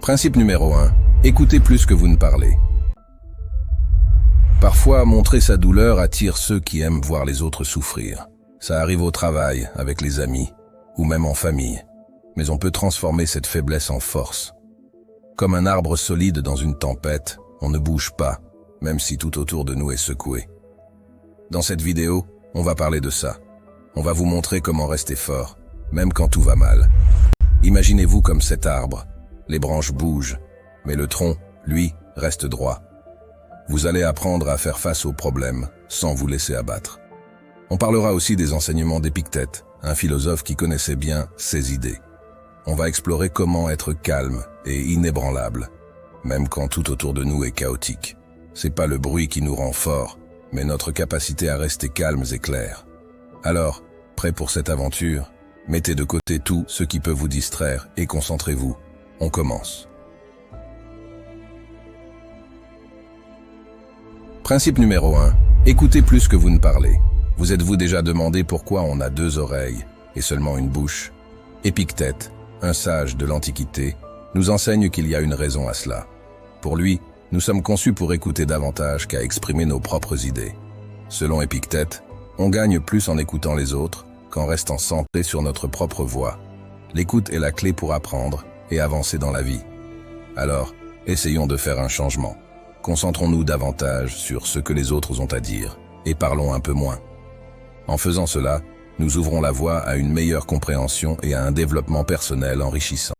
Principe numéro 1. Écoutez plus que vous ne parlez. Parfois, montrer sa douleur attire ceux qui aiment voir les autres souffrir. Ça arrive au travail, avec les amis, ou même en famille. Mais on peut transformer cette faiblesse en force. Comme un arbre solide dans une tempête, on ne bouge pas, même si tout autour de nous est secoué. Dans cette vidéo, on va parler de ça. On va vous montrer comment rester fort, même quand tout va mal. Imaginez-vous comme cet arbre. Les branches bougent, mais le tronc, lui, reste droit. Vous allez apprendre à faire face aux problèmes, sans vous laisser abattre. On parlera aussi des enseignements d'Épictète, un philosophe qui connaissait bien ses idées. On va explorer comment être calme et inébranlable, même quand tout autour de nous est chaotique. C'est pas le bruit qui nous rend forts, mais notre capacité à rester calmes et clairs. Alors, prêt pour cette aventure? Mettez de côté tout ce qui peut vous distraire et concentrez-vous. On commence. Principe numéro 1. Écoutez plus que vous ne parlez. Vous êtes-vous déjà demandé pourquoi on a 2 oreilles et seulement une bouche? Épictète, un sage de l'Antiquité, nous enseigne qu'il y a une raison à cela. Pour lui, nous sommes conçus pour écouter davantage qu'à exprimer nos propres idées. Selon Épictète, on gagne plus en écoutant les autres qu'en restant centré sur notre propre voix. L'écoute est la clé pour apprendre et avancer dans la vie. Alors, essayons de faire un changement. Concentrons-nous davantage sur ce que les autres ont à dire et parlons un peu moins. En faisant cela, nous ouvrons la voie à une meilleure compréhension et à un développement personnel enrichissant.